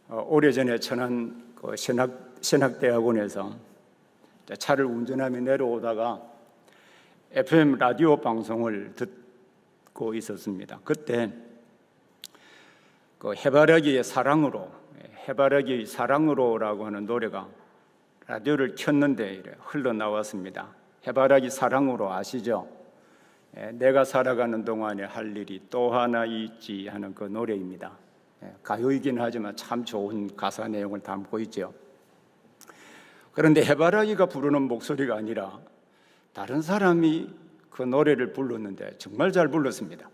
오래전에 천안 신학대학원에서 차를 운전하며 내려오다가 FM 라디오 방송을 듣고 있었습니다. 그때 해바라기의 사랑으로라고 하는 노래가 라디오를 켰는데 흘러나왔습니다. 해바라기 사랑으로 아시죠? 내가 살아가는 동안에 할 일이 또 하나 있지 하는 그 노래입니다. 가요이긴 하지만 참 좋은 가사 내용을 담고 있죠. 그런데 해바라기가 부르는 목소리가 아니라 다른 사람이 그 노래를 불렀는데 정말 잘 불렀습니다.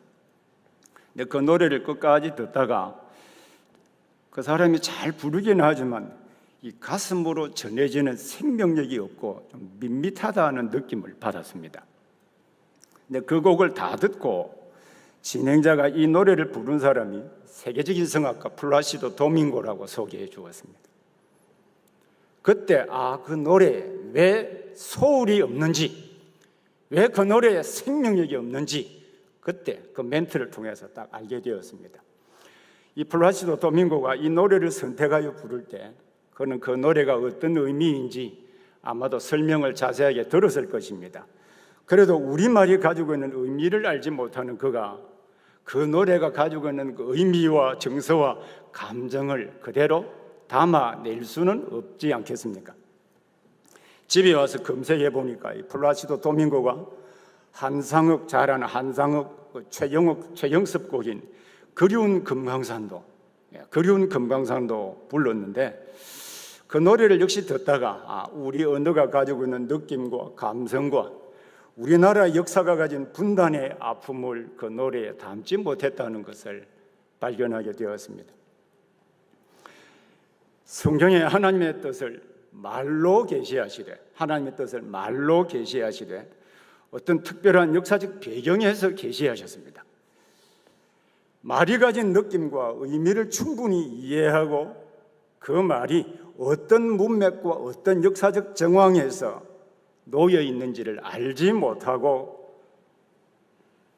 근데 그 노래를 끝까지 듣다가 그 사람이 잘 부르긴 하지만 이 가슴으로 전해지는 생명력이 없고 좀 밋밋하다는 느낌을 받았습니다. 근데 그 곡을 다 듣고 진행자가 이 노래를 부른 사람이 세계적인 성악가 플라시도 도밍고라고 소개해 주었습니다. 그때 그 노래에 왜 소울이 없는지, 왜 그 노래에 생명력이 없는지 그때 그 멘트를 통해서 딱 알게 되었습니다. 이 플라시도 도밍고가 이 노래를 선택하여 부를 때 그는 그 노래가 어떤 의미인지 아마도 설명을 자세하게 들었을 것입니다. 그래도 우리말이 가지고 있는 의미를 알지 못하는 그가 그 노래가 가지고 있는 그 의미와 정서와 감정을 그대로 담아낼 수는 없지 않겠습니까? 집에 와서 검색해 보니까 이 플라시도 도밍고가 잘 아는 한상욱, 최영섭 곡인 그리운 금강산도 불렀는데 그 노래를 역시 듣다가 우리 언어가 가지고 있는 느낌과 감성과 우리나라 역사가 가진 분단의 아픔을 그 노래에 담지 못했다는 것을 발견하게 되었습니다. 성경에 하나님의 뜻을 말로 계시하시되 어떤 특별한 역사적 배경에서 계시하셨습니다. 말이 가진 느낌과 의미를 충분히 이해하고 그 말이 어떤 문맥과 어떤 역사적 정황에서 놓여 있는지를 알지 못하고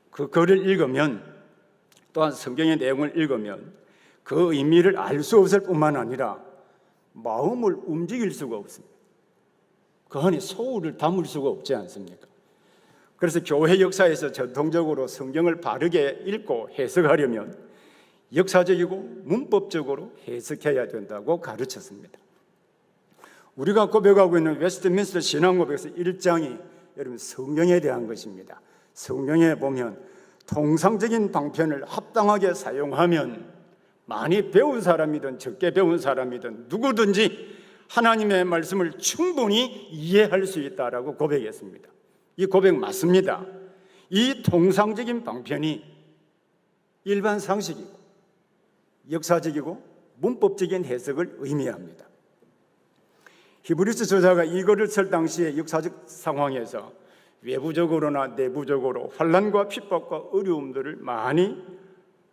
그 글을 읽으면, 또한 성경의 내용을 읽으면 그 의미를 알 수 없을 뿐만 아니라 마음을 움직일 수가 없습니다. 그 안에 소울을 담을 수가 없지 않습니까? 그래서 교회 역사에서 전통적으로 성경을 바르게 읽고 해석하려면 역사적이고 문법적으로 해석해야 된다고 가르쳤습니다. 우리가 고백하고 있는 웨스트민스터 신앙고백에서 1장이 여러분 성경에 대한 것입니다. 성경에 보면 통상적인 방편을 합당하게 사용하면 많이 배운 사람이든 적게 배운 사람이든 누구든지 하나님의 말씀을 충분히 이해할 수 있다라고 고백했습니다. 이 고백 맞습니다. 이 통상적인 방편이 일반 상식이고 역사적이고 문법적인 해석을 의미합니다. 히브리서 저자가 이거를 쓸 당시의 역사적 상황에서 외부적으로나 내부적으로 환난과 핍박과 어려움들을 많이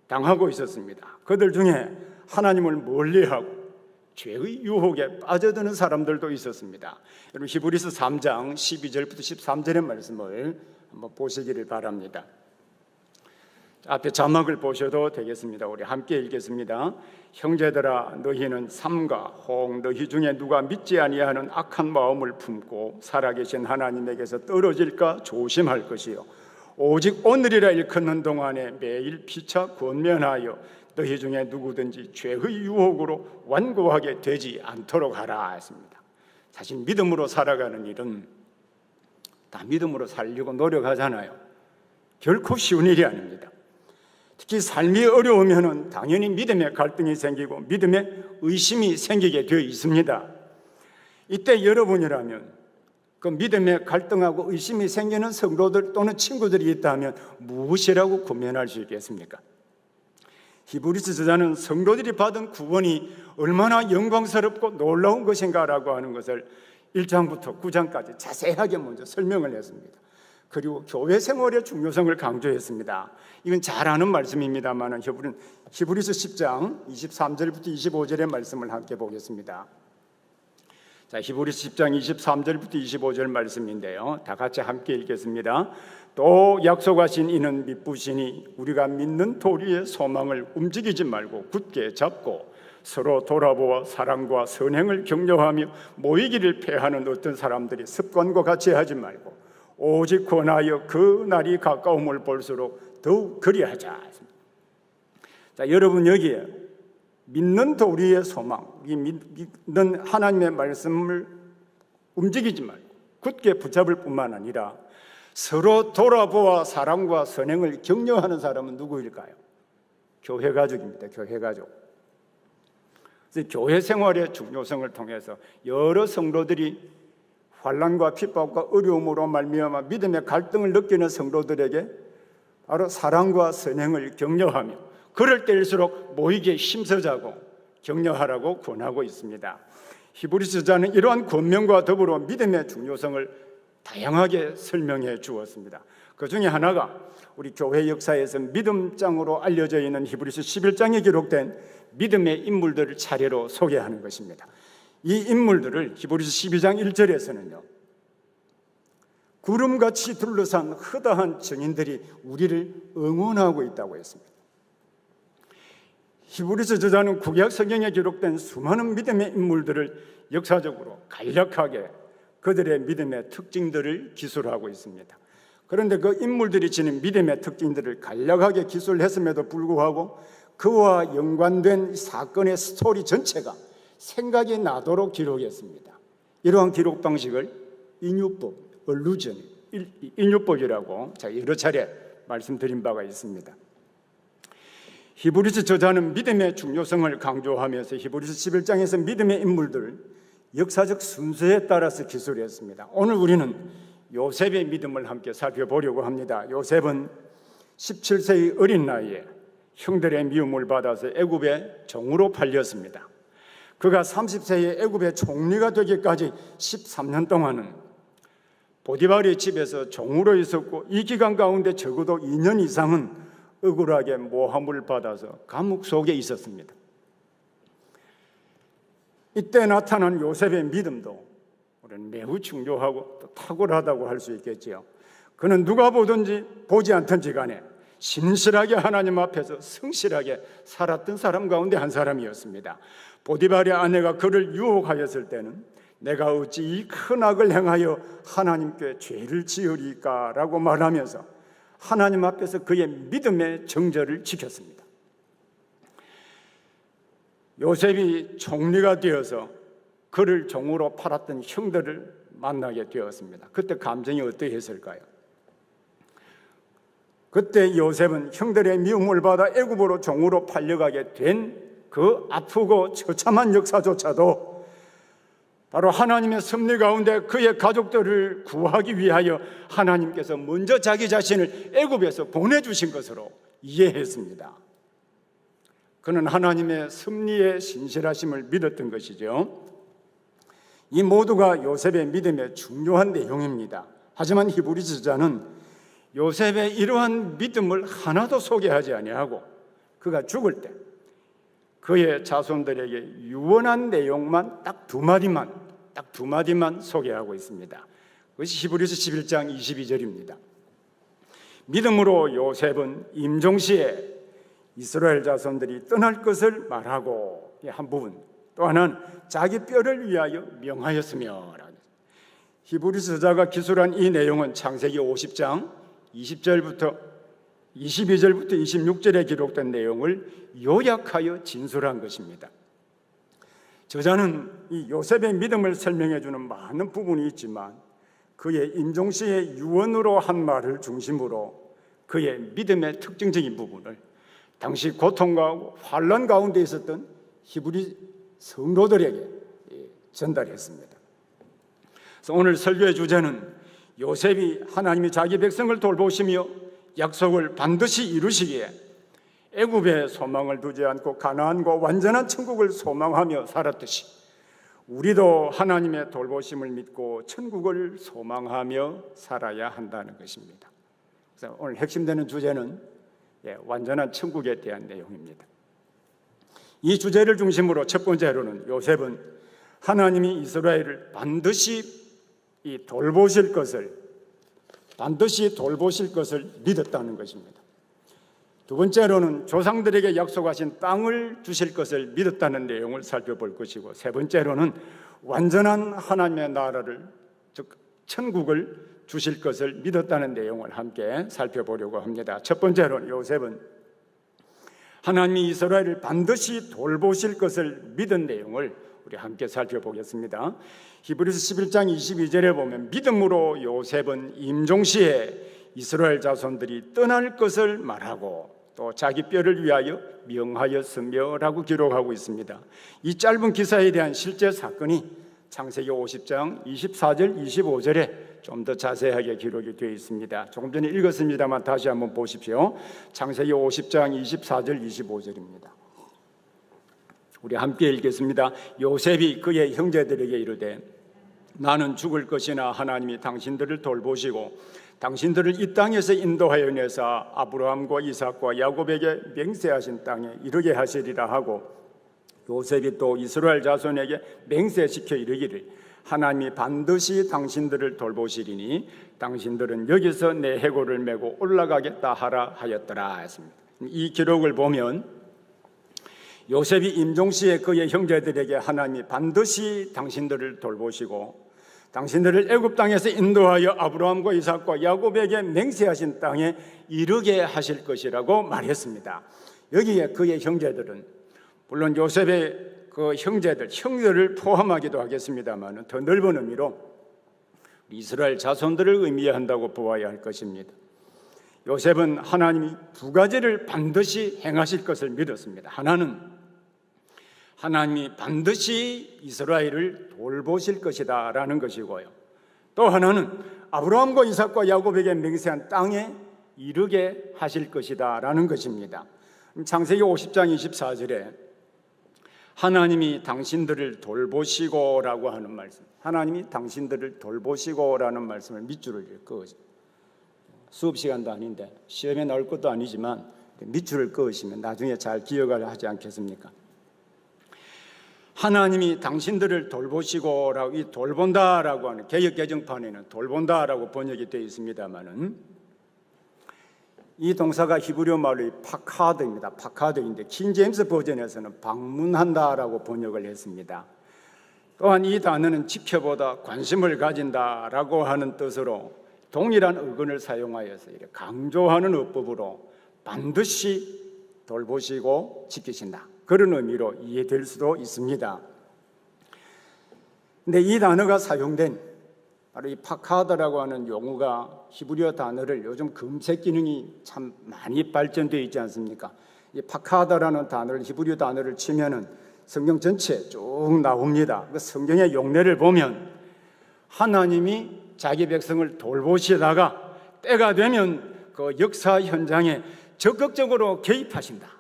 당하고 있었습니다. 그들 중에 하나님을 멀리하고 죄의 유혹에 빠져드는 사람들도 있었습니다. 여러분 히브리서 3장 12절부터 13절의 말씀을 한번 보시기를 바랍니다. 앞에 자막을 보셔도 되겠습니다. 우리 함께 읽겠습니다. 형제들아, 너희는 삼가 혹 너희 중에 누가 믿지 아니하는 악한 마음을 품고 살아계신 하나님에게서 떨어질까 조심할 것이요 오직 오늘이라 일컫는 동안에 매일 피차 권면하여 너희 중에 누구든지 죄의 유혹으로 완고하게 되지 않도록 하라 했습니다. 사실 믿음으로 살아가는 일은 다 믿음으로 살려고 노력하잖아요. 결코 쉬운 일이 아닙니다. 특히 삶이 어려우면 당연히 믿음의 갈등이 생기고 믿음의 의심이 생기게 되어 있습니다. 이때 여러분이라면 그 믿음의 갈등하고 의심이 생기는 성도들 또는 친구들이 있다면 무엇이라고 고민할 수 있겠습니까? 히브리서 저자는 성도들이 받은 구원이 얼마나 영광스럽고 놀라운 것인가라고 하는 것을 1장부터 9장까지 자세하게 먼저 설명을 했습니다. 그리고 교회 생활의 중요성을 강조했습니다. 이건 잘 아는 말씀입니다만 히브리서 10장 23절부터 25절의 말씀을 함께 보겠습니다. 자, 히브리서 10장 23절부터 25절 말씀인데요. 다 같이 함께 읽겠습니다. 또 약속하신 이는 미쁘시니 우리가 믿는 도리의 소망을 움직이지 말고 굳게 잡고 서로 돌아보아 사랑과 선행을 격려하며 모이기를 패하는 어떤 사람들이 습관과 같이 하지 말고 오직 권하여 그 날이 가까움을 볼수록 더욱 그리하자. 자, 여러분 여기에 믿는 도리의 소망, 이 믿는 하나님의 말씀을 움직이지 말고 굳게 붙잡을 뿐만 아니라 서로 돌아보아 사랑과 선행을 격려하는 사람은 누구일까요? 교회 가족입니다. 교회 가족. 그래서 교회 생활의 중요성을 통해서 여러 성도들이 환난과 핍박과 어려움으로 말미암아 믿음의 갈등을 느끼는 성도들에게 바로 사랑과 선행을 격려하며 그럴 때일수록 모이기에 힘써자고 격려하라고 권하고 있습니다. 히브리서자는 이러한 권면과 더불어 믿음의 중요성을 다양하게 설명해 주었습니다. 그 중에 하나가 우리 교회 역사에서 믿음장으로 알려져 있는 히브리서 11장에 기록된 믿음의 인물들을 차례로 소개하는 것입니다. 이 인물들을 히브리서 12장 1절에서는요, 구름같이 둘러싼 허다한 증인들이 우리를 응원하고 있다고 했습니다. 히브리서 저자는 구약 성경에 기록된 수많은 믿음의 인물들을 역사적으로 간략하게 그들의 믿음의 특징들을 기술하고 있습니다. 그런데 그 인물들이 지닌 믿음의 특징들을 간략하게 기술했음에도 불구하고 그와 연관된 사건의 스토리 전체가 생각이 나도록 기록했습니다. 이러한 기록 방식을 인유법, 얼루전, 인유법이라고 여러 차례 말씀드린 바가 있습니다. 히브리서 저자는 믿음의 중요성을 강조하면서 히브리서 11장에서 믿음의 인물들을 역사적 순서에 따라서 기술했습니다. 오늘 우리는 요셉의 믿음을 함께 살펴보려고 합니다. 요셉은 17세의 어린 나이에 형들의 미움을 받아서 애굽의 종으로 팔렸습니다. 그가 30세에 애굽의 총리가 되기까지 13년 동안은 보디발의 집에서 종으로 있었고 이 기간 가운데 적어도 2년 이상은 억울하게 모함을 받아서 감옥 속에 있었습니다. 이때 나타난 요셉의 믿음도 우리는 매우 중요하고 또 탁월하다고 할 수 있겠지요. 그는 누가 보든지 보지 않든지 간에 신실하게 하나님 앞에서 성실하게 살았던 사람 가운데 한 사람이었습니다. 보디발의 아내가 그를 유혹하였을 때는 내가 어찌 이 큰 악을 행하여 하나님께 죄를 지으리까 라고 말하면서 하나님 앞에서 그의 믿음의 정절을 지켰습니다. 요셉이 총리가 되어서 그를 종으로 팔았던 형들을 만나게 되었습니다. 그때 감정이 어떠했을까요? 그때 요셉은 형들의 미움을 받아 애굽으로 종으로 팔려가게 된 그 아프고 처참한 역사조차도 바로 하나님의 섭리 가운데 그의 가족들을 구하기 위하여 하나님께서 먼저 자기 자신을 애굽에서 보내주신 것으로 이해했습니다. 그는 하나님의 섭리의 신실하심을 믿었던 것이죠. 이 모두가 요셉의 믿음의 중요한 내용입니다. 하지만 히브리서 저자는 요셉의 이러한 믿음을 하나도 소개하지 아니하고 그가 죽을 때 그의 자손들에게 유언한 내용만 딱 두 마디만 소개하고 있습니다. 그것이 히브리서 11장 22절입니다. 믿음으로 요셉은 임종시에 이스라엘 자손들이 떠날 것을 말하고 한 부분, 또 하나는 자기 뼈를 위하여 명하였으며. 히브리서 저자가 기술한 이 내용은 창세기 50장 22절부터 26절에 기록된 내용을 요약하여 진술한 것입니다. 저자는 이 요셉의 믿음을 설명해 주는 많은 부분이 있지만 그의 임종시의 유언으로 한 말을 중심으로 그의 믿음의 특징적인 부분을 당시 고통과 환난 가운데 있었던 히브리 성도들에게 전달했습니다. 그래서 오늘 설교의 주제는 요셉이 하나님이 자기 백성을 돌보시며 약속을 반드시 이루시기에 애굽에 소망을 두지 않고 가나안과 완전한 천국을 소망하며 살았듯이 우리도 하나님의 돌보심을 믿고 천국을 소망하며 살아야 한다는 것입니다. 그래서 오늘 핵심되는 주제는 완전한 천국에 대한 내용입니다. 이 주제를 중심으로 첫 번째로는 요셉은 하나님이 이스라엘을 반드시 돌보실 것을 믿었다는 것입니다. 두 번째로는 조상들에게 약속하신 땅을 주실 것을 믿었다는 내용을 살펴볼 것이고, 세 번째로는 완전한 하나님의 나라를, 즉 천국을 주실 것을 믿었다는 내용을 함께 살펴보려고 합니다. 첫 번째로 요셉은 하나님이 이스라엘을 반드시 돌보실 것을 믿은 내용을 우리 함께 살펴보겠습니다. 히브리서 11장 22절에 보면 믿음으로 요셉은 임종시에 이스라엘 자손들이 떠날 것을 말하고 또 자기 뼈를 위하여 명하였으며라고 기록하고 있습니다. 이 짧은 기사에 대한 실제 사건이 창세기 50장 24절 25절에 좀 더 자세하게 기록이 되어 있습니다. 조금 전에 읽었습니다만 다시 한번 보십시오. 창세기 50장 24절 25절입니다. 우리 함께 읽겠습니다. 요셉이 그의 형제들에게 이르되 나는 죽을 것이나 하나님이 당신들을 돌보시고 당신들을 이 땅에서 인도하여 내사 아브라함과 이삭과 야곱에게 맹세하신 땅에 이르게 하시리라 하고, 요셉이 또 이스라엘 자손에게 맹세시켜 이르기를 하나님이 반드시 당신들을 돌보시리니 당신들은 여기서 내 해골을 메고 올라가겠다 하라 하였더라 했습니다. 이 기록을 보면 요셉이 임종시에 그의 형제들에게 하나님이 반드시 당신들을 돌보시고 당신들을 애굽 땅에서 인도하여 아브라함과 이삭과 야곱에게 맹세하신 땅에 이르게 하실 것이라고 말했습니다. 여기에 그의 형제들은 물론 요셉의 그 형제들을 포함하기도 하겠습니다만 더 넓은 의미로 이스라엘 자손들을 의미한다고 보아야 할 것입니다. 요셉은 하나님이 두 가지를 반드시 행하실 것을 믿었습니다. 하나는 하나님이 반드시 이스라엘을 돌보실 것이다 라는 것이고요, 또 하나는 아브라함과 이삭과 야곱에게 맹세한 땅에 이르게 하실 것이다 라는 것입니다. 창세기 50장 24절에 하나님이 당신들을 돌보시고 라고 하는 말씀, 하나님이 당신들을 돌보시고 라는 말씀을 밑줄을 그으시면, 수업 시간도 아닌데 시험에 나올 것도 아니지만 밑줄을 그으시면 나중에 잘 기억을 하지 않겠습니까? 하나님이 당신들을 돌보시고라고, 이 돌본다라고 하는 개역 개정판에는 돌본다라고 번역이 되어 있습니다만은 이 동사가 히브리어 말로 파카드입니다. 파카드인데 킹제임스 버전에서는 방문한다라고 번역을 했습니다. 또한 이 단어는 지켜보다, 관심을 가진다라고 하는 뜻으로 동일한 어근을 사용하여서 강조하는 어법으로 반드시 돌보시고 지키신다, 그런 의미로 이해될 수도 있습니다. 근데 이 단어가 사용된 바로 이 파카드라고 하는 용어가 히브리어 단어를, 요즘 검색 기능이 참 많이 발전되어 있지 않습니까? 이 파카드라는 단어를, 히브리어 단어를 치면은 성경 전체에 쭉 나옵니다. 그 성경의 용례를 보면 하나님이 자기 백성을 돌보시다가 때가 되면 그 역사 현장에 적극적으로 개입하신다.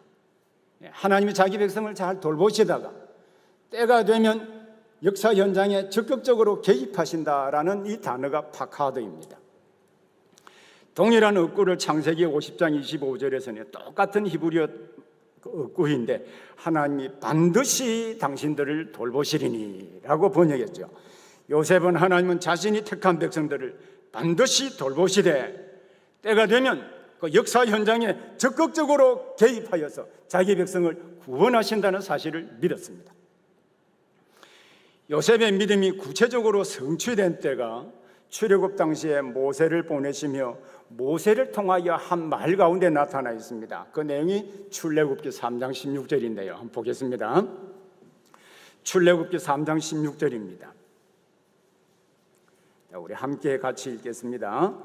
하나님이 자기 백성을 잘 돌보시다가 때가 되면 역사 현장에 적극적으로 개입하신다라는 이 단어가 파카드입니다. 동일한 어구를 창세기 50장 25절에서는 똑같은 히브리어 어구인데 하나님이 반드시 당신들을 돌보시리니 라고 번역했죠. 요셉은 하나님은 자신이 택한 백성들을 반드시 돌보시되 때가 되면 그 역사 현장에 적극적으로 개입하여서 자기 백성을 구원하신다는 사실을 믿었습니다. 요셉의 믿음이 구체적으로 성취된 때가 출애굽 당시에 모세를 보내시며 모세를 통하여 한 말 가운데 나타나 있습니다. 그 내용이 출애굽기 3장 16절인데요. 한번 보겠습니다. 출애굽기 3장 16절입니다. 우리 함께 같이 읽겠습니다.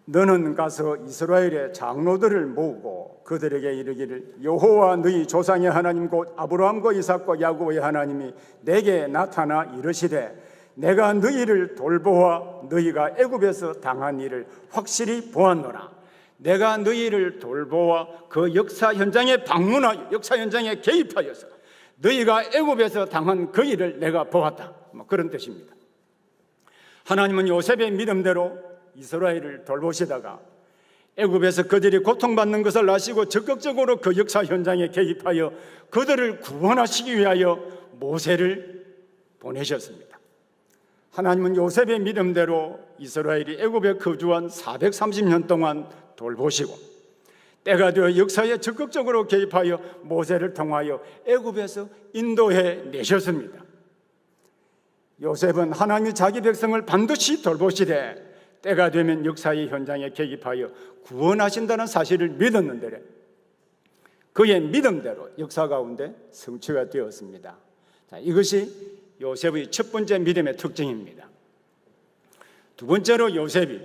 너는 가서 이스라엘의 장로들을 모으고 그들에게 이르기를 여호와 너희 조상의 하나님 곧 아브라함과 이삭과 야곱의 하나님이 내게 나타나 이르시되 내가 너희를 돌보아 너희가 애굽에서 당한 일을 확실히 보았노라. 내가 너희를 돌보아 그 역사 현장에 방문하여 역사 현장에 개입하여서 너희가 애굽에서 당한 그 일을 내가 보았다. 그런 뜻입니다. 하나님은 요셉의 믿음대로 이스라엘을 돌보시다가 애굽에서 그들이 고통받는 것을 아시고 적극적으로 그 역사 현장에 개입하여 그들을 구원하시기 위하여 모세를 보내셨습니다. 하나님은 요셉의 믿음대로 이스라엘이 애굽에 거주한 430년 동안 돌보시고 때가 되어 역사에 적극적으로 개입하여 모세를 통하여 애굽에서 인도해 내셨습니다. 요셉은 하나님이 자기 백성을 반드시 돌보시되 때가 되면 역사의 현장에 개입하여 구원하신다는 사실을 믿었는데 그의 믿음대로 역사 가운데 성취가 되었습니다. 자, 이것이 요셉의 첫 번째 믿음의 특징입니다. 두 번째로 요셉이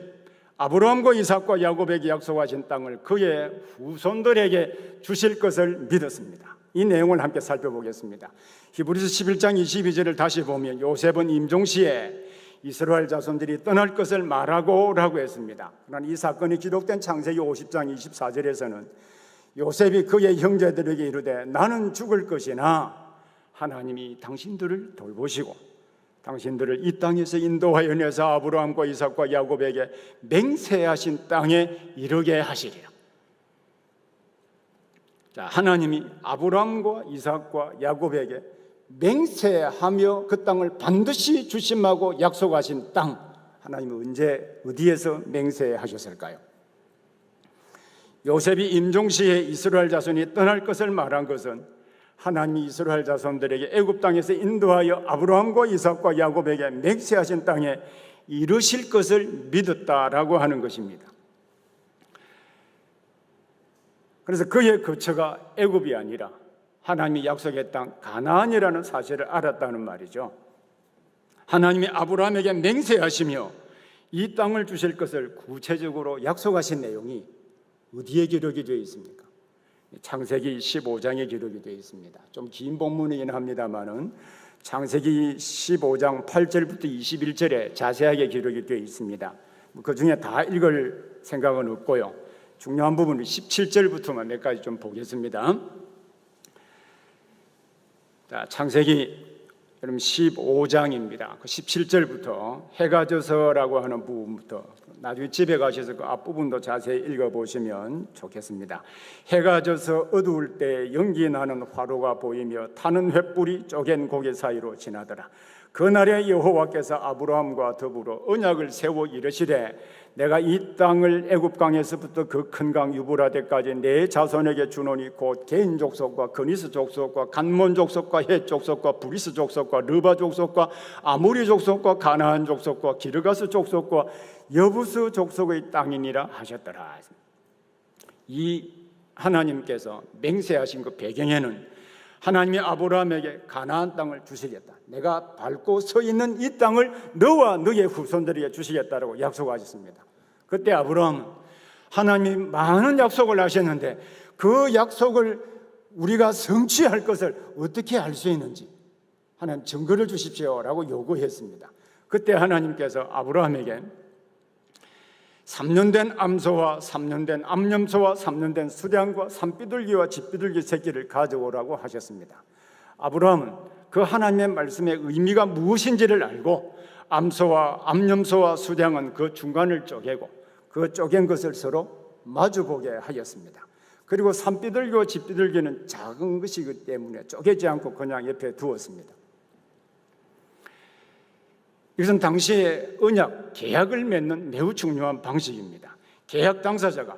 아브라함과 이삭과 야곱에게 약속하신 땅을 그의 후손들에게 주실 것을 믿었습니다. 이 내용을 함께 살펴보겠습니다. 히브리서 11장 22절을 다시 보면 요셉은 임종시에 이스라엘 자손들이 떠날 것을 말하고 라고 했습니다. 그러나 이 사건이 기록된 창세기 50장 24절에서는 요셉이 그의 형제들에게 이르되 나는 죽을 것이나 하나님이 당신들을 돌보시고 당신들을 이 땅에서 인도하여 내서 아브라함과 이삭과 야곱에게 맹세하신 땅에 이르게 하시리라. 자, 하나님이 아브라함과 이삭과 야곱에게 맹세하며 그 땅을 반드시 주심하고 약속하신 땅, 하나님은 언제 어디에서 맹세하셨을까요? 요셉이 임종시에 이스라엘 자손이 떠날 것을 말한 것은 하나님이 이스라엘 자손들에게 애굽 땅에서 인도하여 아브라함과 이삭과 야곱에게 맹세하신 땅에 이르실 것을 믿었다라고 하는 것입니다. 그래서 그의 거처가 애굽이 아니라 하나님이 약속의 땅 가나안이라는 사실을 알았다는 말이죠. 하나님이 아브라함에게 맹세하시며 이 땅을 주실 것을 구체적으로 약속하신 내용이 어디에 기록이 되어 있습니까? 창세기 15장에 기록이 되어 있습니다. 좀 긴 본문이긴 합니다만은 창세기 15장 8절부터 21절에 자세하게 기록이 되어 있습니다. 그 중에 다 읽을 생각은 없고요. 중요한 부분은 17절부터만 몇 가지 좀 보겠습니다. 자, 창세기 여러분 15장입니다. 그 17절부터 해가 져서라고 하는 부분부터 나중에 집에 가셔서 그 앞부분도 자세히 읽어보시면 좋겠습니다. 해가 져서 어두울 때 연기 나는 화로가 보이며 타는 횃불이 쪼갠 고개 사이로 지나더라. 그날에 여호와께서 아브라함과 더불어 언약을 세워 이르시되 내가 이 땅을 애굽강에서부터 그 큰 강 유브라데까지 내 자손에게 주노니 곧 개인 족속과 그니스 족속과 간몬 족속과 헷 족속과 브리스 족속과 르바 족속과 아모리 족속과 가나안 족속과 기르가스 족속과 여부스 족속의 땅이니라 하셨더라. 이 하나님께서 맹세하신 그 배경에는 하나님이 아브라함에게 가나안 땅을 주시겠다. 내가 밟고 서 있는 이 땅을 너와 너의 후손들에게 주시겠다라고 약속하셨습니다. 그때 아브라함은 하나님이 많은 약속을 하셨는데 그 약속을 우리가 성취할 것을 어떻게 알 수 있는지 하나님 증거를 주십시오라고 요구했습니다. 그때 하나님께서 아브라함에게 3년 된 암소와 3년 된 암염소와 3년 된 수량과 산비둘기와 집비둘기 새끼를 가져오라고 하셨습니다. 아브라함은 그 하나님의 말씀의 의미가 무엇인지를 알고 암소와 암염소와 수량은 그 중간을 쪼개고 그 쪼갠 것을 서로 마주보게 하였습니다. 그리고 산비둘기와 집비둘기는 작은 것이기 때문에 쪼개지 않고 그냥 옆에 두었습니다. 이것은 당시에 언약, 계약을 맺는 매우 중요한 방식입니다. 계약 당사자가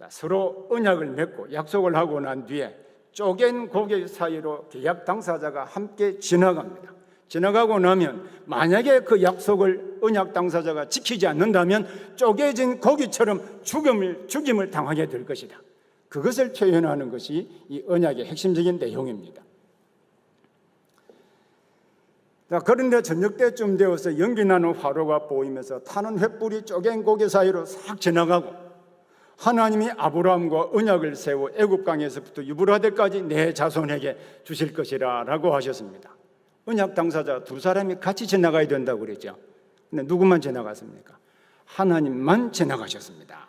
서로 언약을 맺고 약속을 하고 난 뒤에 쪼갠 고개 사이로 계약 당사자가 함께 지나갑니다. 지나가고 나면 만약에 그 약속을 언약 당사자가 지키지 않는다면 쪼개진 고기처럼 죽임을 당하게 될 것이다. 그것을 표현하는 것이 이 언약의 핵심적인 내용입니다. 그런데 저녁 때쯤 되어서 연기 나는 화로가 보이면서 타는 횃불이 쪼갠 고개 사이로 싹 지나가고 하나님이 아브라함과 언약을 세워 애굽강에서부터 유브라데까지 내 자손에게 주실 것이라 라고 하셨습니다. 언약 당사자 두 사람이 같이 지나가야 된다고 그랬죠. 근데 누구만 지나갔습니까? 하나님만 지나가셨습니다.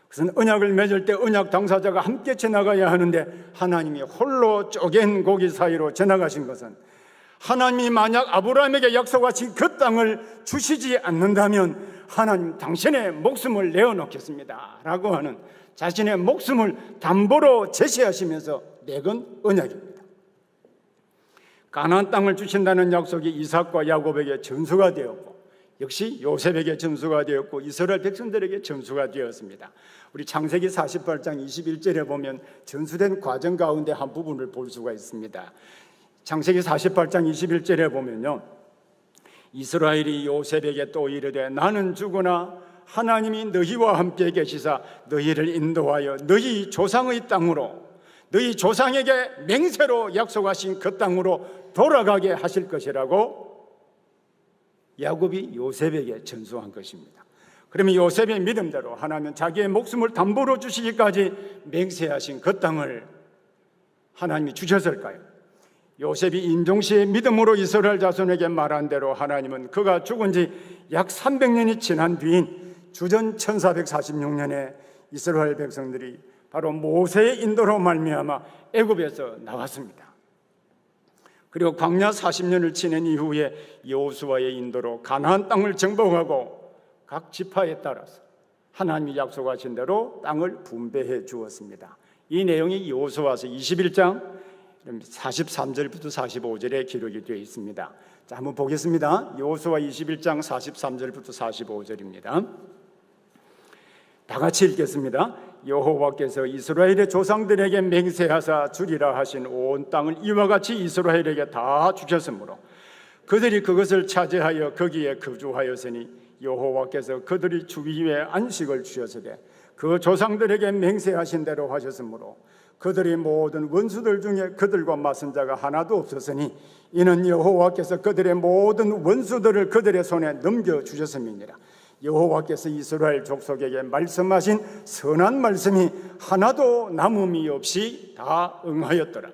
그래서 언약을 맺을 때 언약 당사자가 함께 지나가야 하는데 하나님이 홀로 쪼갠 고기 사이로 지나가신 것은 하나님이 만약 아브라함에게 약속하신 그 땅을 주시지 않는다면 하나님 당신의 목숨을 내어놓겠습니다 라고 하는 자신의 목숨을 담보로 제시하시면서 맺은 언약입니다. 가나안 땅을 주신다는 약속이 이삭과 야곱에게 전수가 되었고 역시 요셉에게 전수가 되었고 이스라엘 백성들에게 전수가 되었습니다. 우리 창세기 48장 21절에 보면 전수된 과정 가운데 한 부분을 볼 수가 있습니다. 창세기 48장 21절에 보면요, 이스라엘이 요셉에게 또 이르되 나는 죽으나 하나님이 너희와 함께 계시사 너희를 인도하여 너희 조상의 땅으로, 너희 조상에게 맹세로 약속하신 그 땅으로 돌아가게 하실 것이라고 야곱이 요셉에게 전수한 것입니다. 그러면 요셉의 믿음대로 하나님은 자기의 목숨을 담보로 주시기까지 맹세하신 그 땅을 하나님이 주셨을까요? 요셉이 임종시의 믿음으로 이스라엘 자손에게 말한 대로 하나님은 그가 죽은 지 약 300년이 지난 뒤인 주전 1446년에 이스라엘 백성들이 바로 모세의 인도로 말미암아 애굽에서 나왔습니다. 그리고 광야 40년을 지낸 이후에 여호수아의 인도로 가나안 땅을 정복하고 각 지파에 따라서 하나님이 약속하신 대로 땅을 분배해 주었습니다. 이 내용이 여호수아서 21장 43절부터 45절에 기록이 되어 있습니다. 자, 한번 보겠습니다. 여호수아 21장 43절부터 45절입니다. 다 같이 읽겠습니다. 여호와께서 이스라엘의 조상들에게 맹세하사 주리라 하신 온 땅을 이와 같이 이스라엘에게 다 주셨으므로 그들이 그것을 차지하여 거기에 거주하였으니 여호와께서 그들이 주기 위해 안식을 주셨으되 그 조상들에게 맹세하신 대로 하셨으므로 그들이 모든 원수들 중에 그들과 맞선 자가 하나도 없었으니 이는 여호와께서 그들의 모든 원수들을 그들의 손에 넘겨주셨음이니라. 여호와께서 이스라엘 족속에게 말씀하신 선한 말씀이 하나도 남음이 없이 다 응하였더라.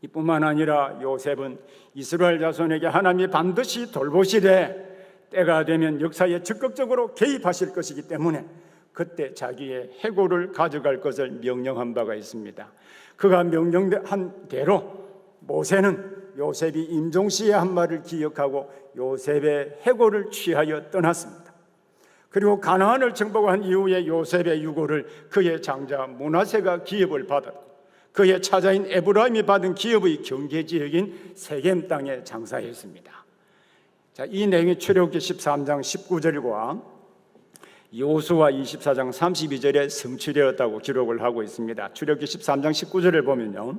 이뿐만 아니라 요셉은 이스라엘 자손에게 하나님이 반드시 돌보시되 때가 되면 역사에 적극적으로 개입하실 것이기 때문에 그때 자기의 해골을 가져갈 것을 명령한 바가 있습니다. 그가 명령한 대로 모세는 요셉이 임종시의 한 말을 기억하고 요셉의 해골을 취하여 떠났습니다. 그리고 가나안을 정복한 이후에 요셉의 유고를 그의 장자 므낫세가 기업을 받았고 그의 차자인 에브라임이 받은 기업의 경계지역인 세겜 땅에 장사했습니다. 자, 이 내용이 출애굽기 13장 19절과 여호수아 24장 32절에 성취되었다고 기록을 하고 있습니다. 출애굽기 13장 19절을 보면요,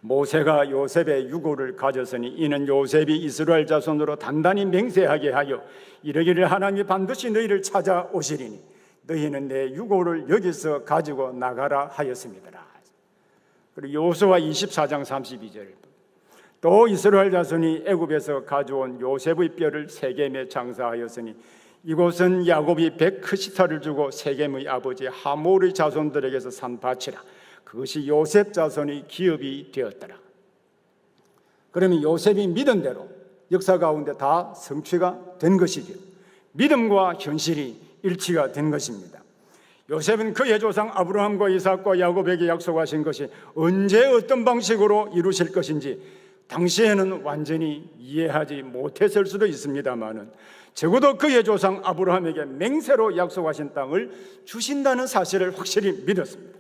모세가 요셉의 유고를 가졌으니 이는 요셉이 이스라엘 자손으로 단단히 맹세하게 하여 이르기를 하나님이 반드시 너희를 찾아오시리니 너희는 내 유고를 여기서 가지고 나가라 하였습니다. 그리고 여호수아 24장 32절 또 이스라엘 자손이 애굽에서 가져온 요셉의 뼈를 세겜에 장사하였으니 이곳은 야곱이 백크시타를 주고 세겜의 아버지 하몰의 자손들에게서 산 밭이라. 그것이 요셉 자손의 기업이 되었더라. 그러면 요셉이 믿은 대로 역사 가운데 다 성취가 된 것이죠. 믿음과 현실이 일치가 된 것입니다. 요셉은 그의 조상 아브라함과 이삭과 야곱에게 약속하신 것이 언제 어떤 방식으로 이루실 것인지 당시에는 완전히 이해하지 못했을 수도 있습니다만은 적어도 그의 조상 아브라함에게 맹세로 약속하신 땅을 주신다는 사실을 확실히 믿었습니다.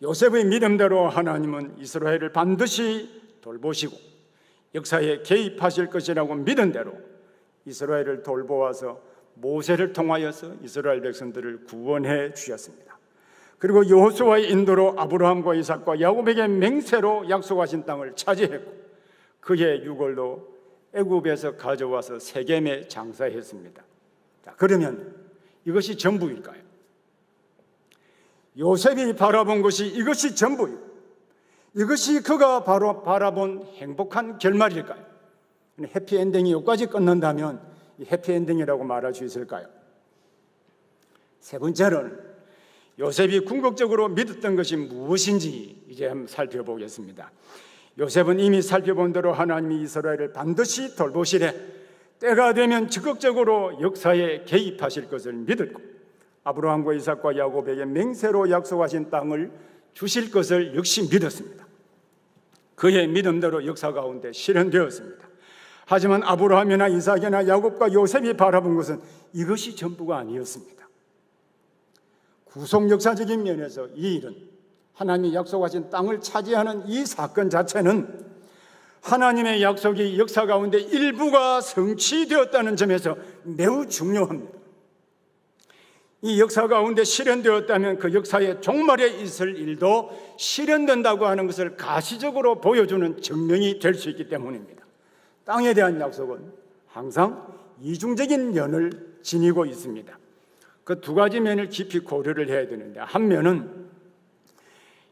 요셉의 믿음대로 하나님은 이스라엘을 반드시 돌보시고 역사에 개입하실 것이라고 믿은 대로 이스라엘을 돌보아서 모세를 통하여서 이스라엘 백성들을 구원해 주셨습니다. 그리고 여호수아의 인도로 아브라함과 이삭과 야곱에게 맹세로 약속하신 땅을 차지했고 그의 유골로 애굽에서 가져와서 세겜에 장사했습니다. 자, 그러면 이것이 전부일까요? 요셉이 바라본 것이 이것이 전부이고 이것이 그가 바로 바라본 행복한 결말일까요? 해피엔딩이 여기까지 끝난다면 해피엔딩이라고 말할 수 있을까요? 세 번째로는 요셉이 궁극적으로 믿었던 것이 무엇인지 이제 한번 살펴보겠습니다. 요셉은 이미 살펴본 대로 하나님이 이스라엘을 반드시 돌보시되 때가 되면 적극적으로 역사에 개입하실 것을 믿었고 아브라함과 이삭과 야곱에게 맹세로 약속하신 땅을 주실 것을 역시 믿었습니다. 그의 믿음대로 역사 가운데 실현되었습니다. 하지만 아브라함이나 이삭이나 야곱과 요셉이 바라본 것은 이것이 전부가 아니었습니다. 구속 역사적인 면에서 이 일은 하나님이 약속하신 땅을 차지하는 이 사건 자체는 하나님의 약속이 역사 가운데 일부가 성취되었다는 점에서 매우 중요합니다. 이 역사 가운데 실현되었다면 그 역사의 종말에 있을 일도 실현된다고 하는 것을 가시적으로 보여주는 증명이 될 수 있기 때문입니다. 땅에 대한 약속은 항상 이중적인 면을 지니고 있습니다. 그 두 가지 면을 깊이 고려를 해야 되는데, 한 면은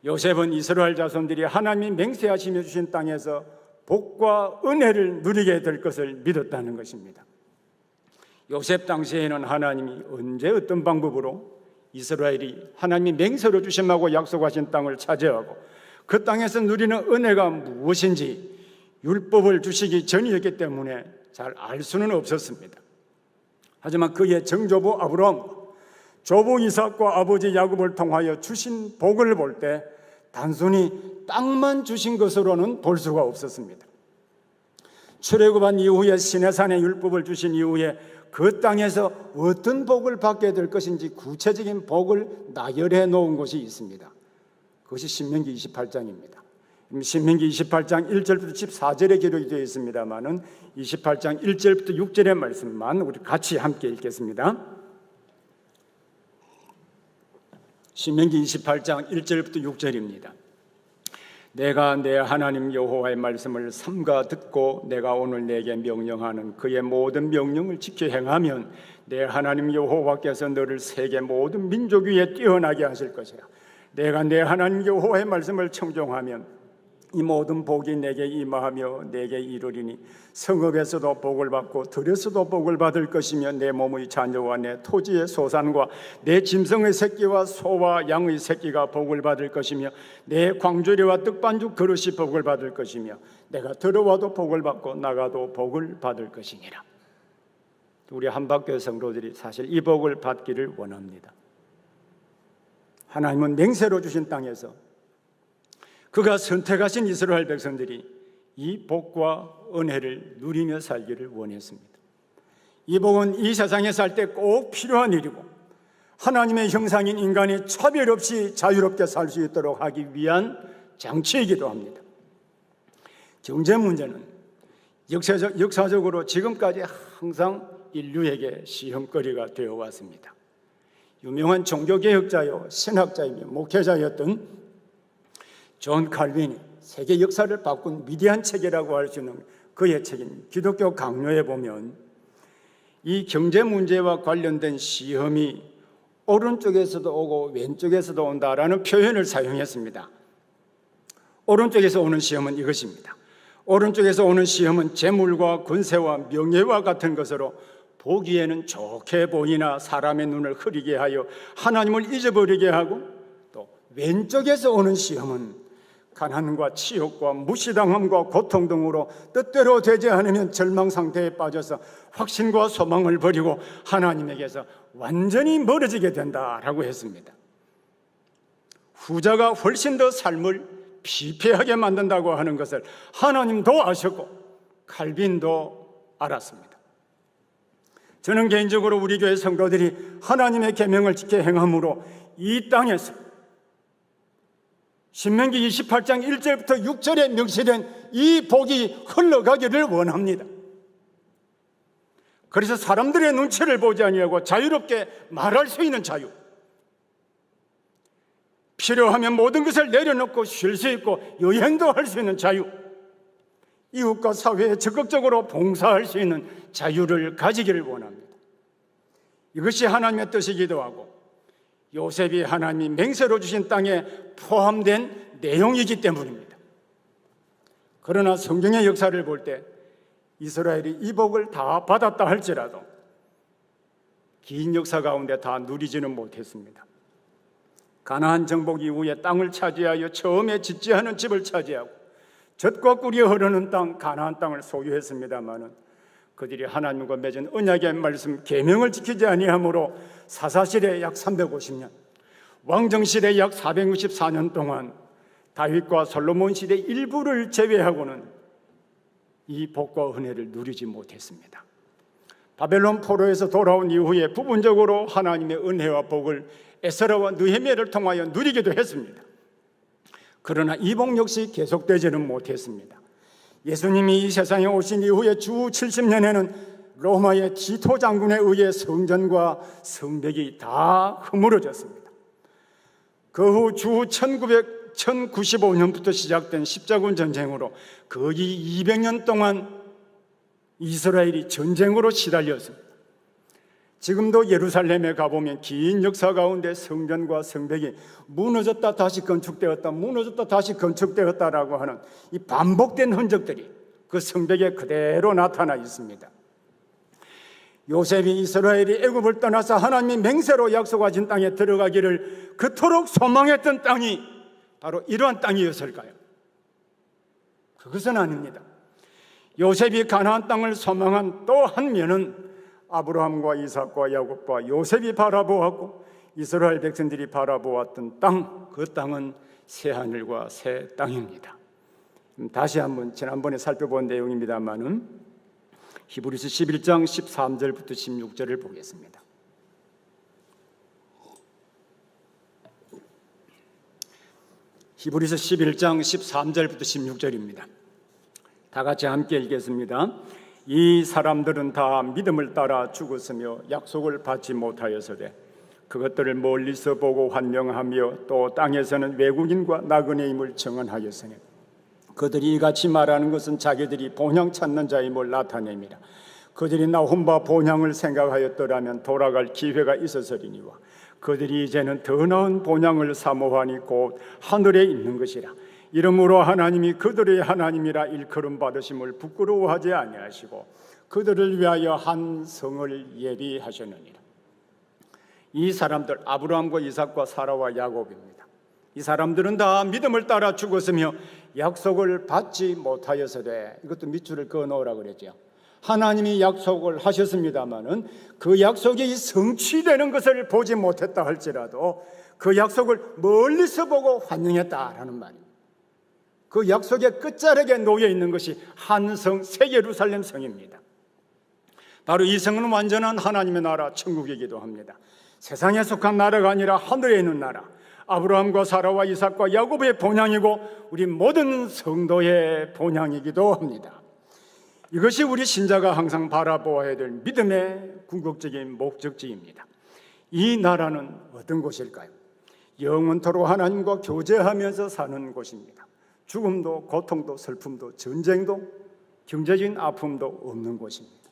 요셉은 이스라엘 자손들이 하나님이 맹세하시며 주신 땅에서 복과 은혜를 누리게 될 것을 믿었다는 것입니다. 요셉 당시에는 하나님이 언제 어떤 방법으로 이스라엘이 하나님이 맹세로 주심하고 약속하신 땅을 차지하고 그 땅에서 누리는 은혜가 무엇인지 율법을 주시기 전이었기 때문에 잘 알 수는 없었습니다. 하지만 그의 정조부 아브라함과 조부 이삭과 아버지 야곱을 통하여 주신 복을 볼 때 단순히 땅만 주신 것으로는 볼 수가 없었습니다. 출애굽한 이후에 시내산의 율법을 주신 이후에 그 땅에서 어떤 복을 받게 될 것인지 구체적인 복을 나열해 놓은 것이 있습니다. 그것이 신명기 28장입니다. 신명기 28장 1절부터 14절에 기록이 되어 있습니다만은 28장 1절부터 6절의 말씀만 우리 같이 함께 읽겠습니다. 신명기 28장 1절부터 6절입니다. 내가 내 하나님 여호와의 말씀을 삼가 듣고 내가 오늘 내게 명령하는 그의 모든 명령을 지켜 행하면 내 하나님 여호와께서 너를 세계 모든 민족 위에 뛰어나게 하실 것이라. 내가 내 하나님 여호와의 말씀을 청종하면 이 모든 복이 내게 임하며 내게 이르리니 성읍에서도 복을 받고 들에서도 복을 받을 것이며 내 몸의 자녀와 내 토지의 소산과 내 짐승의 새끼와 소와 양의 새끼가 복을 받을 것이며 내 광주리와 떡반죽 그릇이 복을 받을 것이며 내가 들어와도 복을 받고 나가도 복을 받을 것이니라. 우리 한박교회 성도들이 사실 이 복을 받기를 원합니다. 하나님은 맹세로 주신 땅에서 그가 선택하신 이스라엘 백성들이 이 복과 은혜를 누리며 살기를 원했습니다. 이 복은 이 세상에 살 때 꼭 필요한 일이고 하나님의 형상인 인간이 차별 없이 자유롭게 살 수 있도록 하기 위한 장치이기도 합니다. 경제 문제는 역사적으로 지금까지 항상 인류에게 시험거리가 되어 왔습니다. 유명한 종교개혁자요 신학자이며 목회자였던 존 칼빈이 세계 역사를 바꾼 위대한 책이라고 할 수 있는 그의 책인 기독교 강요에 보면 이 경제 문제와 관련된 시험이 오른쪽에서도 오고 왼쪽에서도 온다라는 표현을 사용했습니다. 오른쪽에서 오는 시험은 이것입니다. 오른쪽에서 오는 시험은 재물과 권세와 명예와 같은 것으로 보기에는 좋게 보이나 사람의 눈을 흐리게 하여 하나님을 잊어버리게 하고, 또 왼쪽에서 오는 시험은 가난과 치욕과 무시당함과 고통 등으로 뜻대로 되지 않으면 절망 상태에 빠져서 확신과 소망을 버리고 하나님에게서 완전히 멀어지게 된다라고 했습니다. 후자가 훨씬 더 삶을 피폐하게 만든다고 하는 것을 하나님도 아셨고 칼빈도 알았습니다. 저는 개인적으로 우리 교회 성도들이 하나님의 계명을 지켜 행함으로 이 땅에서 신명기 28장 1절부터 6절에 명시된 이 복이 흘러가기를 원합니다. 그래서 사람들의 눈치를 보지 아니하고 자유롭게 말할 수 있는 자유, 필요하면 모든 것을 내려놓고 쉴 수 있고 여행도 할 수 있는 자유, 이웃과 사회에 적극적으로 봉사할 수 있는 자유를 가지기를 원합니다. 이것이 하나님의 뜻이기도 하고 요셉이 하나님이 맹세로 주신 땅에 포함된 내용이기 때문입니다. 그러나 성경의 역사를 볼 때 이스라엘이 이 복을 다 받았다 할지라도 긴 역사 가운데 다 누리지는 못했습니다. 가나안 정복 이후에 땅을 차지하여 처음에 짓지 않은 집을 차지하고 젖과 꿀이 흐르는 땅 가나안 땅을 소유했습니다마는 그들이 하나님과 맺은 언약의 말씀 계명을 지키지 아니하므로 사사시대 약 350년, 왕정시대 약 464년 동안 다윗과 솔로몬 시대 일부를 제외하고는 이 복과 은혜를 누리지 못했습니다. 바벨론 포로에서 돌아온 이후에 부분적으로 하나님의 은혜와 복을 에스라와 느헤미야를 통하여 누리기도 했습니다. 그러나 이 복 역시 계속되지는 못했습니다. 예수님이 이 세상에 오신 이후에 주 70년에는 로마의 티토 장군에 의해 성전과 성벽이 다 허물어졌습니다. 그 후 주 1095년부터 시작된 십자군 전쟁으로 거의 200년 동안 이스라엘이 전쟁으로 시달렸습니다. 지금도 예루살렘에 가보면 긴 역사 가운데 성전과 성벽이 무너졌다 다시 건축되었다, 무너졌다 다시 건축되었다라고 하는 이 반복된 흔적들이 그 성벽에 그대로 나타나 있습니다. 요셉이 이스라엘이 애굽을 떠나서 하나님이 맹세로 약속하신 땅에 들어가기를 그토록 소망했던 땅이 바로 이러한 땅이었을까요? 그것은 아닙니다. 요셉이 가나안 땅을 소망한 또 한 면은 아브라함과 이삭과 야곱과 요셉이 바라보았고 이스라엘 백성들이 바라보았던 땅, 그 땅은 새하늘과 새 땅입니다. 다시 한번 지난번에 살펴본 내용입니다만은 히브리서 11장 13절부터 16절을 보겠습니다. 히브리서 11장 13절부터 16절입니다. 다 같이 함께 읽겠습니다. 이 사람들은 다 믿음을 따라 죽었으며 약속을 받지 못하여서되 그것들을 멀리서 보고 환영하며 또 땅에서는 외국인과 나그네임을 증언하였으니 그들이 이같이 말하는 것은 자기들이 본향 찾는 자임을 나타냅니다. 그들이 나온 바 본향을 생각하였더라면 돌아갈 기회가 있었으리니와 그들이 이제는 더 나은 본향을 사모하니 곧 하늘에 있는 것이라. 이러므로 하나님이 그들의 하나님이라 일컬음 받으심을 부끄러워하지 아니하시고 그들을 위하여 한 성을 예비하셨느니라. 이 사람들 아브라함과 이삭과 사라와 야곱입니다. 이 사람들은 다 믿음을 따라 죽었으며 약속을 받지 못하여서되, 이것도 밑줄을 그어 놓으라고 그랬죠. 하나님이 약속을 하셨습니다마는 그 약속이 성취되는 것을 보지 못했다 할지라도 그 약속을 멀리서 보고 환영했다라는 말입니다. 그 약속의 끝자락에 놓여 있는 것이 한 성, 새 예루살렘 성입니다. 바로 이 성은 완전한 하나님의 나라, 천국이기도 합니다. 세상에 속한 나라가 아니라 하늘에 있는 나라, 아브라함과 사라와 이삭과 야곱의 본향이고 우리 모든 성도의 본향이기도 합니다. 이것이 우리 신자가 항상 바라보아야 될 믿음의 궁극적인 목적지입니다. 이 나라는 어떤 곳일까요? 영원토록 하나님과 교제하면서 사는 곳입니다. 죽음도 고통도 슬픔도 전쟁도 경제적인 아픔도 없는 곳입니다.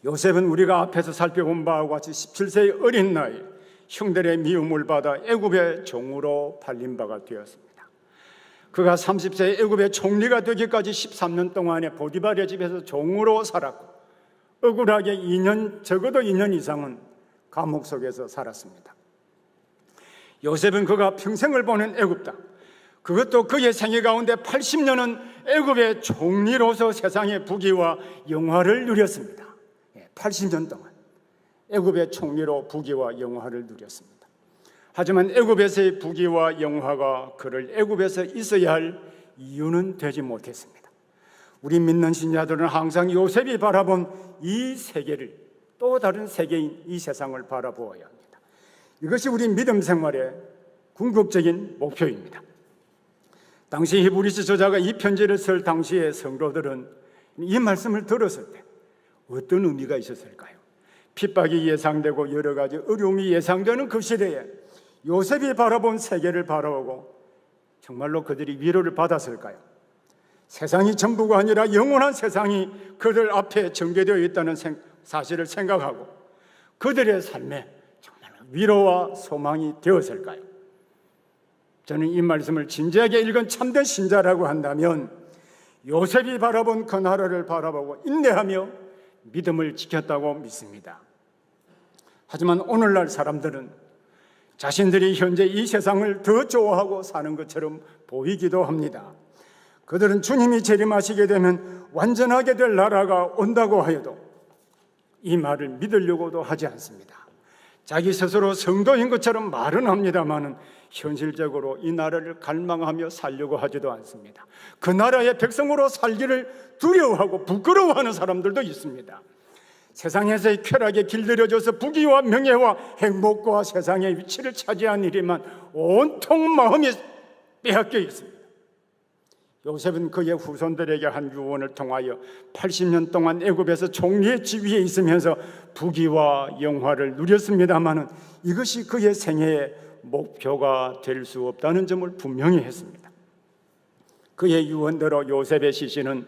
요셉은 우리가 앞에서 살펴본 바와 같이 17세의 어린 나이에 형들의 미움을 받아 애굽의 종으로 팔린 바가 되었습니다. 그가 30세에 애굽의 총리가 되기까지 13년 동안에 보디발의 집에서 종으로 살았고 억울하게 적어도 2년 이상은 감옥 속에서 살았습니다. 요셉은 그가 평생을 보낸 애굽 땅, 그것도 그의 생애 가운데 80년은 애굽의 총리로서 세상의 부귀와 영화를 누렸습니다. 80년 동안 애굽의 총리로 부귀와 영화를 누렸습니다. 하지만 애굽에서의 부귀와 영화가 그를 애굽에서 있어야 할 이유는 되지 못했습니다. 우리 믿는 신자들은 항상 요셉이 바라본 이 세계를, 또 다른 세계인 이 세상을 바라보아야 합니다. 이것이 우리 믿음 생활의 궁극적인 목표입니다. 당시 히브리서 저자가 이 편지를 쓸 당시의 성도들은 이 말씀을 들었을 때 어떤 의미가 있었을까요? 핍박이 예상되고 여러 가지 어려움이 예상되는 그 시대에 요셉이 바라본 세계를 바라보고 정말로 그들이 위로를 받았을까요? 세상이 전부가 아니라 영원한 세상이 그들 앞에 전개되어 있다는 사실을 생각하고 그들의 삶에 정말 위로와 소망이 되었을까요? 저는 이 말씀을 진지하게 읽은 참된 신자라고 한다면 요셉이 바라본 그 나라를 바라보고 인내하며 믿음을 지켰다고 믿습니다. 하지만 오늘날 사람들은 자신들이 현재 이 세상을 더 좋아하고 사는 것처럼 보이기도 합니다. 그들은 주님이 재림하시게 되면 완전하게 될 나라가 온다고 하여도 이 말을 믿으려고도 하지 않습니다. 자기 스스로 성도인 것처럼 말은 합니다마는 현실적으로 이 나라를 갈망하며 살려고 하지도 않습니다. 그 나라의 백성으로 살기를 두려워하고 부끄러워하는 사람들도 있습니다. 세상에서의 쾌락에 길들여져서 부귀와 명예와 행복과 세상의 위치를 차지한 일에만 온통 마음이 빼앗겨 있습니다. 요셉은 그의 후손들에게 한 유언을 통하여 80년 동안 애굽에서 총리의 지위에 있으면서 부귀와 영화를 누렸습니다마는 이것이 그의 생애의 목표가 될 수 없다는 점을 분명히 했습니다. 그의 유언대로 요셉의 시신은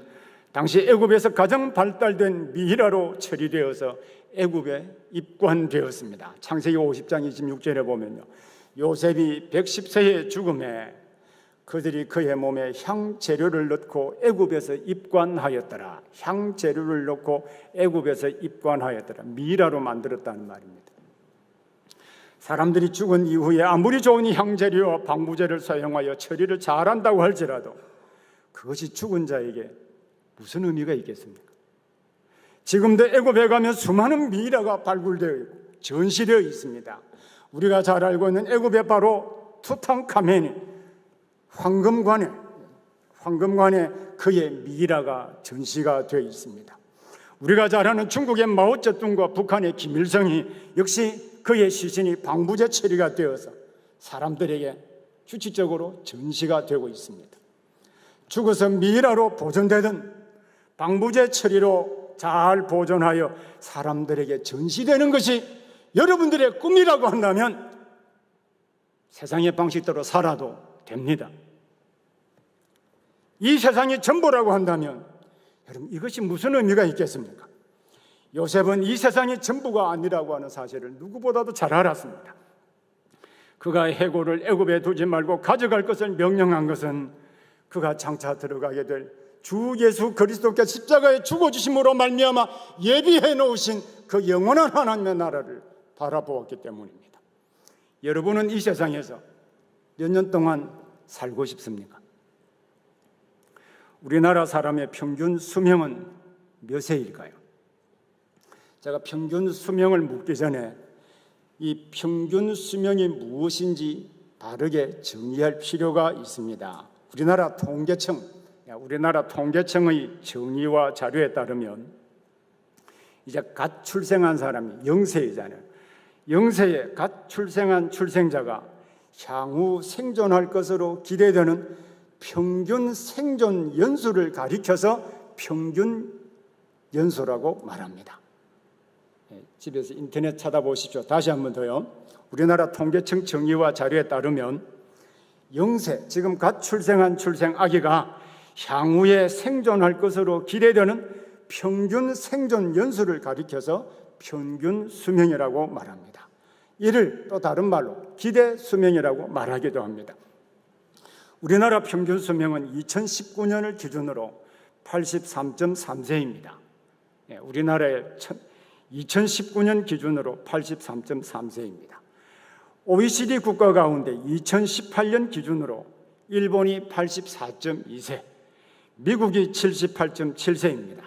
당시 애굽에서 가장 발달된 미이라로 처리되어서 애굽에 입관되었습니다. 창세기 50장 26절에 보면요, 요셉이 110세의 죽음에 그들이 그의 몸에 향재료를 넣고 애굽에서 입관하였더라. 향재료를 넣고 애굽에서 입관하였더라. 미이라로 만들었다는 말입니다. 사람들이 죽은 이후에 아무리 좋은 향재료와 방부제를 사용하여 처리를 잘한다고 할지라도 그것이 죽은 자에게 무슨 의미가 있겠습니까? 지금도 애굽에 가면 수많은 미이라가 발굴되어 있고 전시되어 있습니다. 우리가 잘 알고 있는 애굽의 바로 투탕카멘이 황금관에 그의 미이라가 전시가 되어 있습니다. 우리가 잘 아는 중국의 마오쩌둥과 북한의 김일성이 역시 그의 시신이 방부제 처리가 되어서 사람들에게 규칙적으로 전시가 되고 있습니다. 죽어서 미이라로 보존되든 방부제 처리로 잘 보존하여 사람들에게 전시되는 것이 여러분들의 꿈이라고 한다면 세상의 방식대로 살아도 됩니다. 이 세상이 전부라고 한다면 여러분, 이것이 무슨 의미가 있겠습니까? 요셉은 이 세상이 전부가 아니라고 하는 사실을 누구보다도 잘 알았습니다. 그가 해골을 애굽에 두지 말고 가져갈 것을 명령한 것은 그가 장차 들어가게 될 주 예수 그리스도께 십자가에 죽어주심으로 말미암아 예비해 놓으신 그 영원한 하나님의 나라를 바라보았기 때문입니다. 여러분은 이 세상에서 몇 년 동안 살고 싶습니까? 우리나라 사람의 평균 수명은 몇 세일까요? 제가 평균 수명을 묻기 전에 이 평균 수명이 무엇인지 바르게 정의할 필요가 있습니다. 우리나라 통계청의 정의와 자료에 따르면 이제 갓 출생한 사람이 영세이잖아요. 영세에 갓 출생한 출생자가 향후 생존할 것으로 기대되는 평균 생존 연수를 가리켜서 평균 연수라고 말합니다. 집에서 인터넷 찾아보십시오. 다시 한 번 더요. 우리나라 통계청 정의와 자료에 따르면 영세, 지금 갓 출생한 아기가 향후에 생존할 것으로 기대되는 평균 생존 연수를 가리켜서 평균 수명이라고 말합니다. 이를 또 다른 말로 기대 수명이라고 말하기도 합니다. 우리나라 평균 수명은 2019년을 기준으로 83.3세입니다. 우리나라의 2019년 기준으로 83.3세입니다. OECD 국가 가운데 2018년 기준으로 일본이 84.2세, 미국이 78.7세입니다.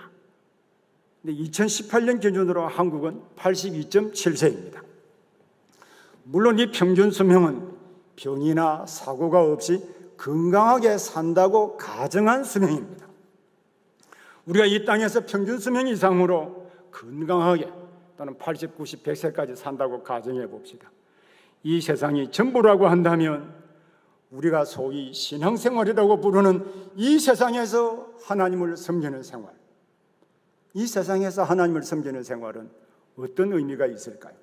근데 2018년 기준으로 한국은 82.7세입니다. 물론 이 평균 수명은 병이나 사고가 없이 건강하게 산다고 가정한 수명입니다. 우리가 이 땅에서 평균 수명 이상으로 건강하게 또는 80, 90, 100세까지 산다고 가정해 봅시다. 이 세상이 전부라고 한다면 우리가 소위 신앙생활이라고 부르는 이 세상에서 하나님을 섬기는 생활, 이 세상에서 하나님을 섬기는 생활은 어떤 의미가 있을까요?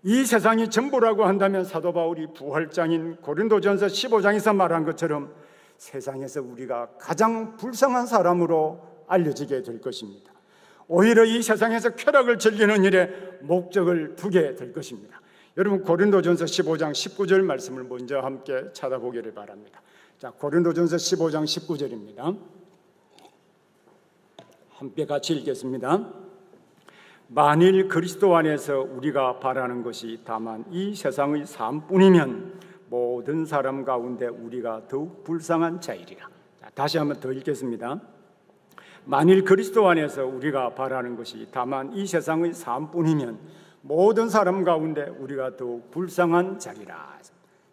이 세상이 전부라고 한다면 사도 바울이 부활장인 고린도전서 15장에서 말한 것처럼 세상에서 우리가 가장 불쌍한 사람으로 알려지게 될 것입니다. 오히려 이 세상에서 쾌락을 즐기는 일에 목적을 두게 될 것입니다. 여러분, 고린도전서 15장 19절 말씀을 먼저 함께 찾아보기를 바랍니다. 자, 고린도전서 15장 19절입니다. 함께 같이 읽겠습니다. 만일 그리스도 안에서 우리가 바라는 것이 다만 이 세상의 삶뿐이면 모든 사람 가운데 우리가 더욱 불쌍한 자이리라. 자, 다시 한번 더 읽겠습니다. 만일 그리스도 안에서 우리가 바라는 것이 다만 이 세상의 삶뿐이면 모든 사람 가운데 우리가 더욱 불쌍한 자리라.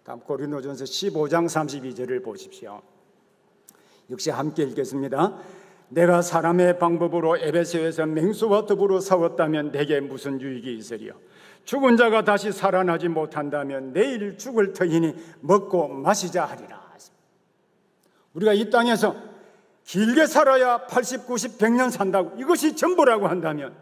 다음 고린도전서 15장 32절을 보십시오. 역시 함께 읽겠습니다. 내가 사람의 방법으로 에베소에서 맹수와 더불어 싸웠다면 내게 무슨 유익이 있으리요? 죽은 자가 다시 살아나지 못한다면 내일 죽을 터이니 먹고 마시자 하리라. 우리가 이 땅에서 길게 살아야 80, 90, 100년 산다고, 이것이 전부라고 한다면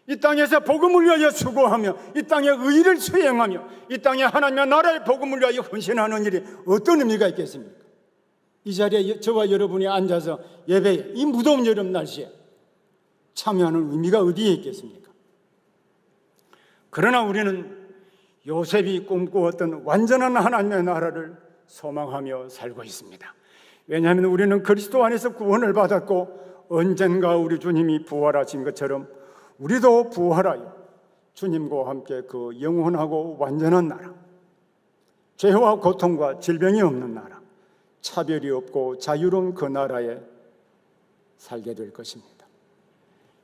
이 땅에서 복음을 위하여 수고하며 이 땅의 의를 수행하며 이 땅에 하나님의 나라의 복음을 위하여 헌신하는 일이 어떤 의미가 있겠습니까? 이 자리에 저와 여러분이 앉아서 예배에 이 무더운 여름 날씨에 참여하는 의미가 어디에 있겠습니까? 그러나 우리는 요셉이 꿈꾸었던 완전한 하나님의 나라를 소망하며 살고 있습니다. 왜냐하면 우리는 그리스도 안에서 구원을 받았고 언젠가 우리 주님이 부활하신 것처럼 우리도 부활하여 주님과 함께 그 영원하고 완전한 나라, 죄와 고통과 질병이 없는 나라, 차별이 없고 자유로운 그 나라에 살게 될 것입니다.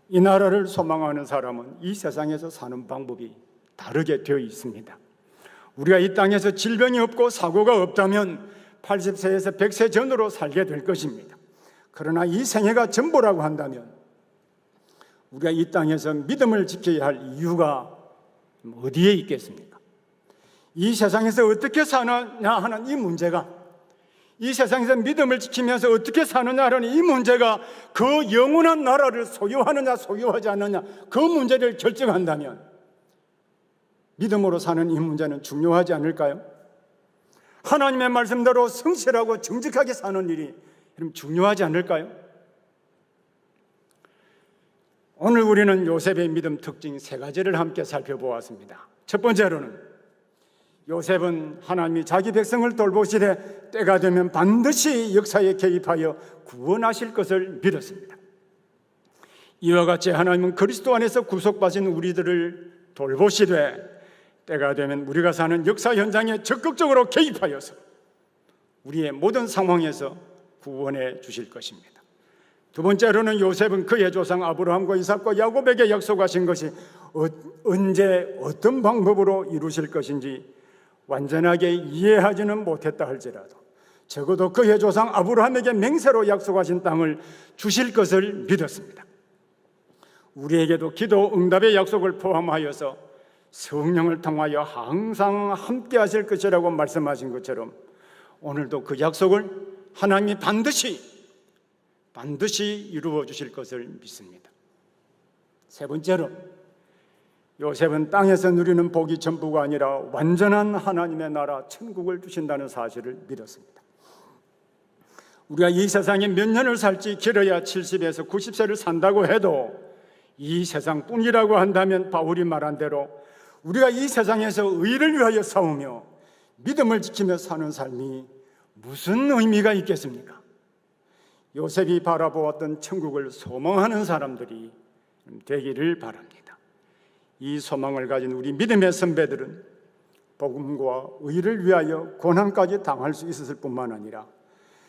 이 나라를 소망하는 사람은 이 세상에서 사는 방법이 다르게 되어 있습니다. 우리가 이 땅에서 질병이 없고 사고가 없다면 80세에서 100세 전으로 살게 될 것입니다. 그러나 이 생애가 전부라고 한다면 우리가 이 땅에서 믿음을 지켜야 할 이유가 어디에 있겠습니까? 이 세상에서 어떻게 사느냐 하는 이 문제가, 이 세상에서 믿음을 지키면서 어떻게 사느냐라는 이 문제가 그 영원한 나라를 소유하느냐 소유하지 않느냐 그 문제를 결정한다면 믿음으로 사는 이 문제는 중요하지 않을까요? 하나님의 말씀대로 성실하고 정직하게 사는 일이 중요하지 않을까요? 오늘 우리는 요셉의 믿음 특징 3가지를 함께 살펴보았습니다. 첫 번째로는 요셉은 하나님이 자기 백성을 돌보시되 때가 되면 반드시 역사에 개입하여 구원하실 것을 믿었습니다. 이와 같이 하나님은 그리스도 안에서 구속받은 우리들을 돌보시되 때가 되면 우리가 사는 역사 현장에 적극적으로 개입하여서 우리의 모든 상황에서 구원해 주실 것입니다. 두 번째로는 요셉은 그의 조상 아브라함과 이삭과 야곱에게 약속하신 것이 언제 어떤 방법으로 이루실 것인지 완전하게 이해하지는 못했다 할지라도 적어도 그의 조상 아브라함에게 맹세로 약속하신 땅을 주실 것을 믿었습니다. 우리에게도 기도 응답의 약속을 포함하여서 성령을 통하여 항상 함께 하실 것이라고 말씀하신 것처럼 오늘도 그 약속을 하나님이 반드시 이루어 주실 것을 믿습니다. 세 번째로 요셉은 땅에서 누리는 복이 전부가 아니라 완전한 하나님의 나라 천국을 주신다는 사실을 믿었습니다. 우리가 이 세상에 몇 년을 살지 길어야 70에서 90세를 산다고 해도 이 세상뿐이라고 한다면 바울이 말한 대로 우리가 이 세상에서 의를 위하여 싸우며 믿음을 지키며 사는 삶이 무슨 의미가 있겠습니까? 요셉이 바라보았던 천국을 소망하는 사람들이 되기를 바랍니다. 이 소망을 가진 우리 믿음의 선배들은 복음과 의를 위하여 고난까지 당할 수 있었을 뿐만 아니라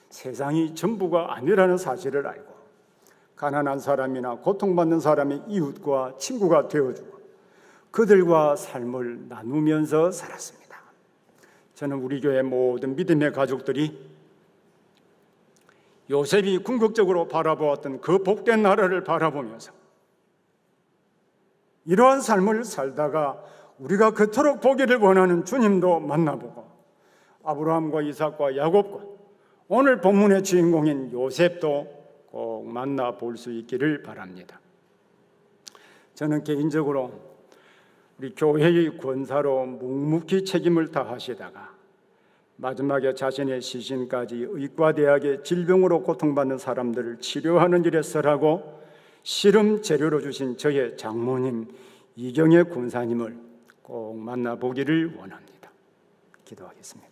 세상이 전부가 아니라는 사실을 알고 가난한 사람이나 고통받는 사람의 이웃과 친구가 되어주고 그들과 삶을 나누면서 살았습니다. 저는 우리 교회 모든 믿음의 가족들이 요셉이 궁극적으로 바라보았던 그 복된 나라를 바라보면서 이러한 삶을 살다가 우리가 그토록 보기를 원하는 주님도 만나보고 아브라함과 이삭과 야곱과 오늘 본문의 주인공인 요셉도 꼭 만나볼 수 있기를 바랍니다. 저는 개인적으로 우리 교회의 권사로 묵묵히 책임을 다하시다가 마지막에 자신의 시신까지 의과대학의 질병으로 고통받는 사람들을 치료하는 일에 쓰라고 씨름 재료로 주신 저의 장모님 이경혜 권사님을 꼭 만나보기를 원합니다. 기도하겠습니다.